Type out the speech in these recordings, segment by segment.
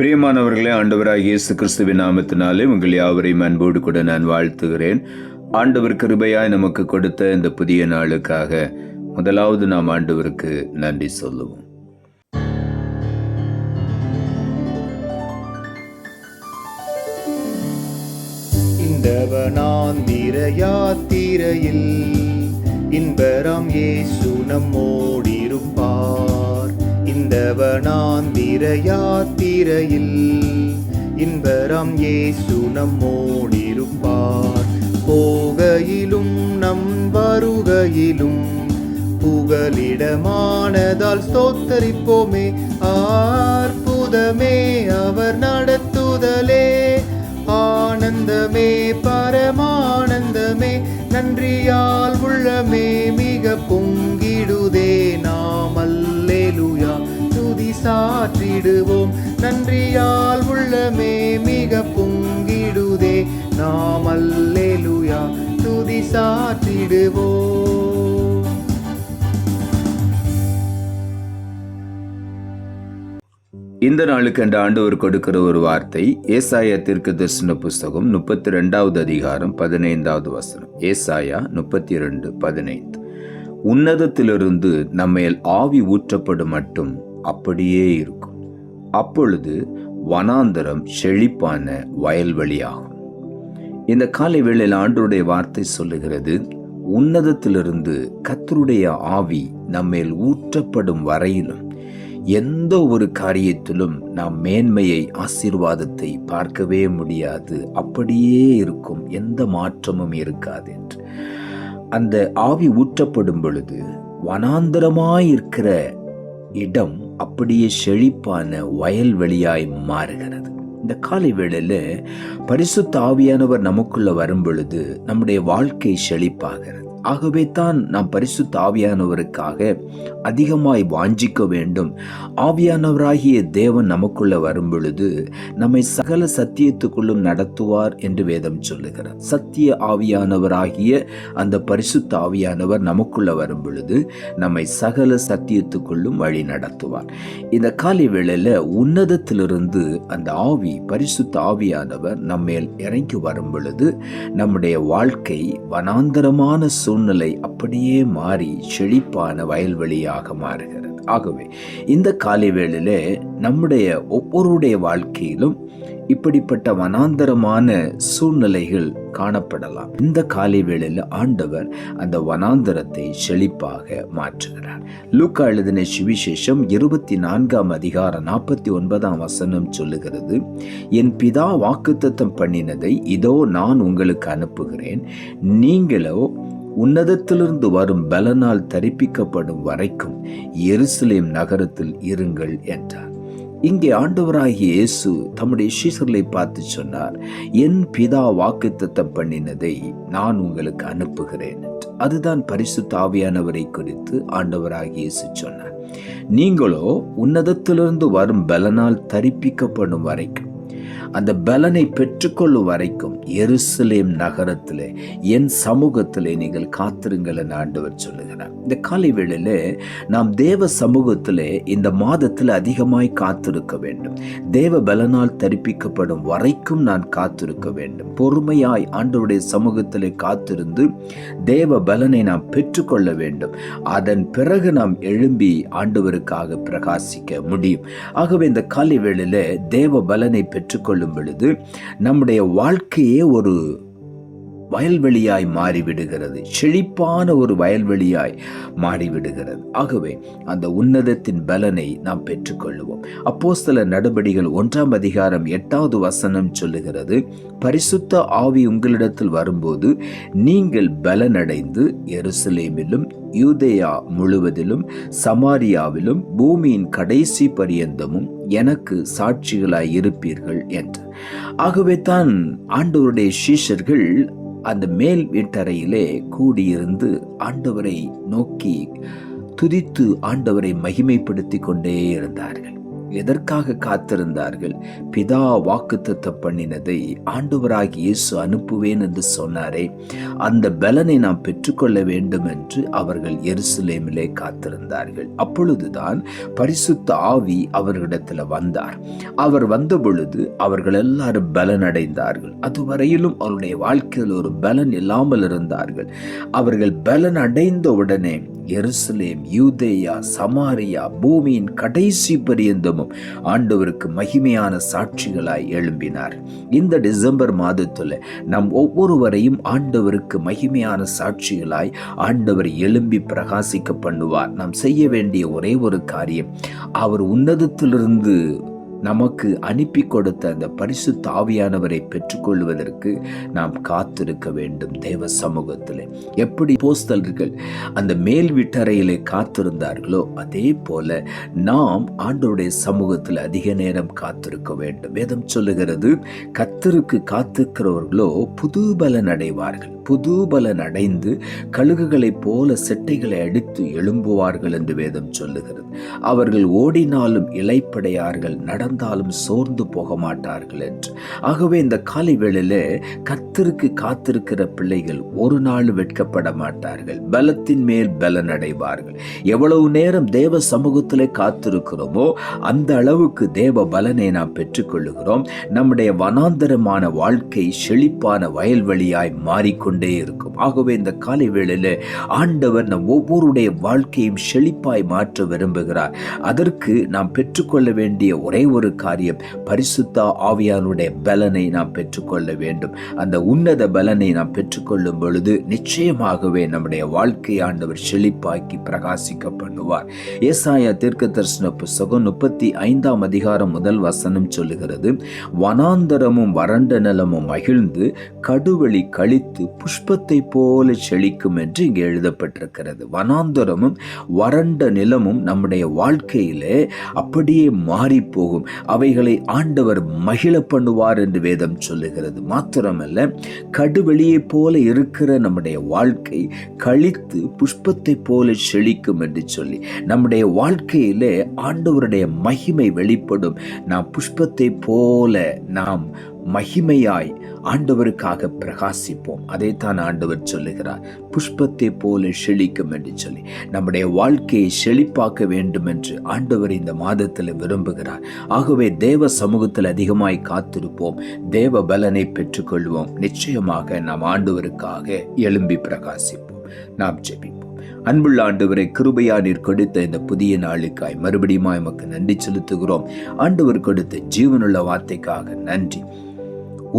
பிரியமானவர்களே, ஆண்டவராகிய இயேசு கிறிஸ்துவின் நாமத்தினாலே உங்கள் யாவரையும் அன்போடு கூட நான் வாழ்த்துகிறேன். ஆண்டவர் கிருபையாய் நமக்கு கொடுத்த இந்த புதிய நாளுக்காக முதலாவது நாம் ஆண்டவருக்கு நன்றி சொல்லுவோம். இந்த வனாந்திர யாத்திரையில் இன்பராம் இயேசு நம்மோடிருப்பார். இந்த வனாந்திர யாத்திரையில் இன்பராம் இயேசு நம்மோடிருப்பார். போகையிலும் நம் வருகையிலும் புகலிடமானதால் ஸ்தோத்தரிப்போமே. அற்புதமே அவர் நடத்துதலே, ஆனந்தமே பரமானந்தமே. நன்றியால் உள்ளமே மிக பொங்கிடுதே. நாம் அல்லேலூயா துதி சாற்றிடுவோம். நன்றியால் உள்ளமே மிக பொங்கிடுதே. நாம் அல்லேலூயா துதி சாற்றிடுவோம். இந்த நாளுக்கு அந்த ஆண்டவர் கொடுக்கிற ஒரு வார்த்தை ஏசாயா தீர்க்கதரிசன புஸ்தகம் 32வது அதிகாரம் 15வது வசனம். ஏசாயா 32:15. உன்னதத்திலிருந்து நம்மேல் ஆவி ஊற்றப்படும் மட்டும் அப்படியே இருக்கும். அப்பொழுது வனாந்தரம் செழிப்பான வயல்வெளியாகும். இந்த காலை வேளையில் ஆண்டவருடைய வார்த்தை சொல்லுகிறது, உன்னதத்திலிருந்து கர்த்தருடைய ஆவி நம்மேல் ஊற்றப்படும் வரையிலும் எந்த ஒரு காரியத்திலும் நாம் மேன்மையை, ஆசீர்வாதத்தை பார்க்கவே முடியாது. அப்படியே இருக்கும், எந்த மாற்றமும் இருக்காது என்று. அந்த ஆவி ஊற்றப்படும் பொழுது வனாந்தரமாயிருக்கிற இடம் அப்படியே செழிப்பான வயல்வெளியாய் மாறுகிறது. இந்த காலை வேளையில பரிசுத்த ஆவியானவர் நமக்குள்ள வரும் பொழுது நம்முடைய வாழ்க்கை செழிப்பாகிறது. ஆகவே தான் நாம் பரிசுத்த ஆவியானவருக்காக அதிகமாய் வாஞ்சிக்க வேண்டும். ஆவியானவராகிய தேவன் நமக்குள்ள வரும் பொழுது நம்மை சகல சத்தியத்துக்குள்ளும் நடத்துவார் என்று வேதம் சொல்லுகிறார். சத்திய ஆவியானவராகிய அந்த பரிசுத்த ஆவியானவர் நமக்குள்ள வரும் பொழுது நம்மை சகல சத்தியத்துக்குள்ளும் வழி நடத்துவார். இந்த காலை வேளையில உன்னதத்திலிருந்து அந்த ஆவி, பரிசுத்த ஆவியானவர் நம்மேல் இறங்கி வரும் பொழுது நம்முடைய வாழ்க்கை வனாந்தரமான சூழ்நிலை அப்படியே மாறி செழிப்பான வயல்வெளியாக மாறுகிறது. ஆகவே இந்த காலை வேளையிலே நம்முடைய ஒவ்வொருடைய வாழ்க்கையிலும் இப்படிப்பட்ட வனாந்தரமான சூழ்நிலைகள் காணப்படலாம். இந்த காலை வேளையில் ஆண்டவர் அந்த வனாந்தரத்தை செழிப்பாக மாற்றுகிறார். லூக்கா எழுதின சுவிசேஷம் 24ஆம் அதிகாரம் 49ஆம் வசனம் சொல்லுகிறது, என் பிதா வாக்குத்தத்தம் பண்ணினதை இதோ நான் உங்களுக்கு அனுப்புகிறேன். நீங்களோ உன்னதத்திலிருந்து வரும் பலனால் தரிப்பிக்கப்படும் வரைக்கும் எருசலேம் நகரத்தில் இருங்கள் என்றார். இங்கே ஆண்டவராகிய இயேசு தம்முடைய சீஷர்களை பார்த்து சொன்னார், என் பிதா வாக்குத்தத்தம் பண்ணினதை நான் உங்களுக்கு அனுப்புகிறேன். அதுதான் பரிசுத்த ஆவியானவரை குறித்து ஆண்டவராகிய இயேசு சொன்னார். நீங்களோ உன்னதத்திலிருந்து வரும் பலனால் தரிப்பிக்கப்படும் வரைக்கும், அந்த பலனை பெற்றுக்கொள்ளும் வரைக்கும் எருசலேம் நகரத்திலே, என் சமூகத்திலே நீங்கள் காத்திருங்கள் என ஆண்டவர் சொல்லுகிறார். இந்த காலை வேளையில நாம் தேவ சமூகத்திலே இந்த மாதத்தில் அதிகமாய் காத்திருக்க வேண்டும். தேவ பலனால் தரிப்பிக்கப்படும் வரைக்கும் நான் காத்திருக்க வேண்டும். பொறுமையாய் ஆண்டவருடைய சமூகத்திலே காத்திருந்து தேவ பலனை நாம் பெற்றுக்கொள்ள வேண்டும். அதன் பிறகு நாம் எழும்பி ஆண்டவருக்காக பிரகாசிக்க முடியும். ஆகவே இந்த காலை வேளையில தேவ பலனை பெற்றுக்கொள்ளும் பொழுது நம்முடைய வாழ்க்கையே ஒரு வயல்வெளியாய் மாறிவிடுகிறது. செழிப்பான ஒரு வயல்வெளியாய் மாறிவிடுகிறது. ஆகவே அந்த உன்னதத்தின் பலனை நாம் பெற்றுக்கொள்வோம். அப்போஸ்தலர் நடபடிகள் 1ஆம் அதிகாரம் 8வது வசனம் சொல்லுகிறது, பரிசுத்த ஆவி உங்களிடத்தில் வரும்போது நீங்கள் பலனடைந்து எருசலேமிலும் யூதேயா முழுவதிலும் சமாரியாவிலும் பூமியின் கடைசி பரியந்தமும் எனக்கு சாட்சிகளாய் இருப்பீர்கள் என்று. ஆகவே தான் ஆண்டவருடைய சீஷர்கள் அந்த மேல் வீட்டறையிலே கூடியிருந்து ஆண்டவரை நோக்கி துதித்து ஆண்டவரை மகிமைப்படுத்தி கொண்டே இருந்தார்கள். எதற்காக காத்திருந்தார்கள்? பிதா வாக்குத்தத்தம் பண்ணினதை ஆண்டவராகிய இயேசு அனுப்புவேன் என்று சொன்னாரே, அந்த பலனை நாம் பெற்றுக்கொள்ள வேண்டும் என்று அவர்கள் எருசலேமிலே காத்திருந்தார்கள். அப்பொழுதுதான் பரிசுத்த ஆவி அவர்களிடத்தில் வந்தார். அவர் வந்த பொழுது அவர்கள் எல்லாரும் பலன் அடைந்தார்கள். அதுவரையிலும் அவருடைய வாழ்க்கையில் ஒரு பலன் இல்லாமல் இருந்தார்கள். அவர்கள் பலன் அடைந்த உடனே எருசலேம், யூதேயா, சமாரியா, பூமியின் கடைசி பரியந்தமும் ஆண்டவருக்கு மகிமையான சாட்சிகளாய் எழும்பினார். இந்த டிசம்பர் மாதத்துல நம் ஒவ்வொருவரையும் ஆண்டவருக்கு மகிமையான சாட்சிகளாய் ஆண்டவர் எழும்பி பிரகாசிக்க பண்ணுவார். நாம் செய்ய வேண்டிய ஒரே ஒரு காரியம், அவர் உன்னதத்திலிருந்து நமக்கு அனுப்பி கொடுத்த அந்த பரிசுத்த ஆவியானவரை பெற்றுக்கொள்வதற்கு நாம் காத்திருக்க வேண்டும். தேவ சமூகத்தில் எப்படி அப்போஸ்தலர்கள் அந்த மேல் வீட்டறையிலே காத்திருந்தார்களோ, அதே போல நாம் ஆண்டவருடைய சமூகத்தில் அதிக நேரம் காத்திருக்க வேண்டும். வேதம் சொல்லுகிறது, கர்த்தருக்கு காத்திருக்கிறவர்களோ புது பலன் அடைவார்கள். புது பலன் அடைந்து கழுகுகளைப் போல செட்டைகளை அடித்து எழும்புவார்கள் என்று வேதம் சொல்லுகிறது. அவர்கள் ஓடினாலும் இளைப்படையார்கள், நடந்தாலும் சோர்ந்து போக மாட்டார்கள் என்று. ஆகவே இந்த காலை வேளையில கர்த்தருக்கு காத்திருக்கிற பிள்ளைகள் ஒரு நாள் வெட்கப்பட மாட்டார்கள். பலத்தின் மேல் பலன் அடைவார்கள். எவ்வளவு நேரம் தேவ சமூகத்திலே காத்திருக்கிறோமோ அந்த அளவுக்கு தேவ பலனை நாம் பெற்றுக்கொள்ளுகிறோம். நம்முடைய வனாந்தரமான வாழ்க்கை செழிப்பான வயல்வெளியாய் மாறிக்கொண்டே இருக்கும். ஆகவே இந்த காலை வேளையில ஆண்டவர் நம் ஒவ்வொருடைய வாழ்க்கையும் செழிப்பாய் மாற்ற விரும்புகிறார். அதற்கு நாம் பெற்றுக்கொள்ள வேண்டிய ஒரே ஒரு காரியம், பரிசுத்த ஆவியானுடைய பலனை நாம் பெற்றுக்கொள்ள வேண்டும். அந்த உன்னத பலனை நாம் பெற்றுக்கொள்ளும் பொழுது நிச்சயமாகவே நம்முடைய வாழ்க்கை ஆண்டவர் செழிப்பாக்கி பிரகாசிக்க பண்ணுவார். ஏசாயா தீர்க்கதரிசன புத்தகம் 35 அதிகாரம் 1 வசனம் சொல்லுகிறது, வனாந்தரமும் வறண்ட நிலமும் மகிழ்ந்து கடுவெளி கழித்து புஷ்பத்தை போல செழிக்கும் என்று இங்கே எழுதப்பட்டிருக்கிறது. வனாந்தரமும் வறண்ட நிலமும் நம்முடைய வாழ்க்கையிலே அப்படியே மாறி போகும். அவைகளை ஆண்டவர் மகிழ பண்ணுவார் என்று வேதம் சொல்லுகிறது. மாத்திரமல்ல, கடுவெளியை போல இருக்கிற நம்முடைய வாழ்க்கை கழித்து புஷ்பத்தை போல செழிக்கும் என்று சொல்லி நம்முடைய வாழ்க்கையிலே ஆண்டவருடைய மகிமை வெளிப்படும். நாம் புஷ்பத்தை போல நாம் மகிமையாய் ஆண்டவருக்காக பிரகாசிப்போம். அதைத்தான் ஆண்டவர் சொல்லுகிறார், புஷ்பத்தை போல செழிக்கும் என்று சொல்லி நம்முடைய வாழ்க்கையை செழிப்பாக்க வேண்டும் என்று ஆண்டவர் இந்த மாதத்தில் விரும்புகிறார். ஆகவே தேவ சமூகத்தில் அதிகமாய் காத்திருப்போம், தேவ பலனை பெற்றுக்கொள்வோம். நிச்சயமாக நாம் ஆண்டவருக்காக எழும்பி பிரகாசிப்போம். நாம் ஜெபிப்போம். அன்புள்ள ஆண்டவரை, கிருபையா நீர் கொடுத்த இந்த புதிய நாளுக்காய் மறுபடியும் எமக்கு நன்றி செலுத்துகிறோம். ஆண்டவர் கொடுத்த ஜீவனுள்ள வார்த்தைக்காக நன்றி.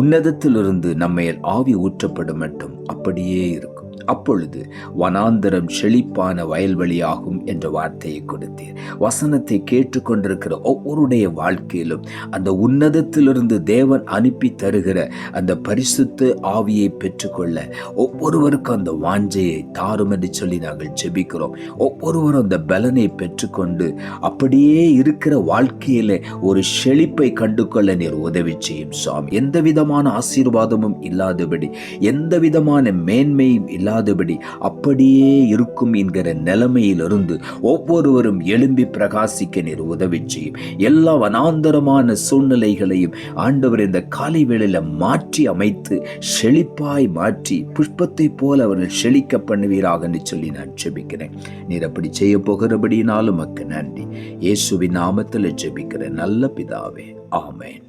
உன்னதத்திலிருந்து நம்மையில் ஆவி ஊற்றப்படும் மட்டும் அப்படியே இருக்கும். அப்பொழுது வனாந்தரம் செழிப்பான வயல்வெளியாகும் என்ற வார்த்தையை கொடுத்தீர். வசனத்தை கேட்டுக்கொண்டிருக்கிற ஒவ்வொருடைய வாழ்க்கையிலும் அந்த உன்னதத்திலிருந்து தேவன் அனுப்பி தருகிற அந்த பரிசுத்த ஆவியை பெற்றுக்கொள்ள ஒவ்வொருவருக்கும் அந்த வாஞ்சையை தாரும் என்று சொல்லி நாங்கள் ஜெபிக்கிறோம். ஒவ்வொருவரும் அந்த பலனை பெற்றுக்கொண்டு அப்படியே இருக்கிற வாழ்க்கையில ஒரு செழிப்பை கண்டு கொள்ள நீர் உதவி செய்யும் சுவாமி. எந்த விதமான ஆசீர்வாதமும் இல்லாதபடி, எந்த விதமான மேன்மையும் இல்லாதபடி அப்படியே இருக்கும் என்கிற நிலைமையிலிருந்து ஒவ்வொருவரும் எழும்பி பிரகாசிக்க நீர் உதவி செய்யும். எல்லா வனாந்தரமான சூழ்நிலைகளையும் ஆண்டவர் இந்த காலை வேளையில மாற்றி அமைத்து செழிப்பாய் மாற்றி புஷ்பத்தை போல அவர்கள் செழிக்க பண்ணுவீராக என்று சொல்லி நான் ஜெபிக்கிறேன். நீர் அப்படி செய்ய போகிறபடினாலும் உமக்கு நன்றி. இயேசுவின் நாமத்தில் ஜெபிக்கிற நல்ல பிதாவே, ஆமென்.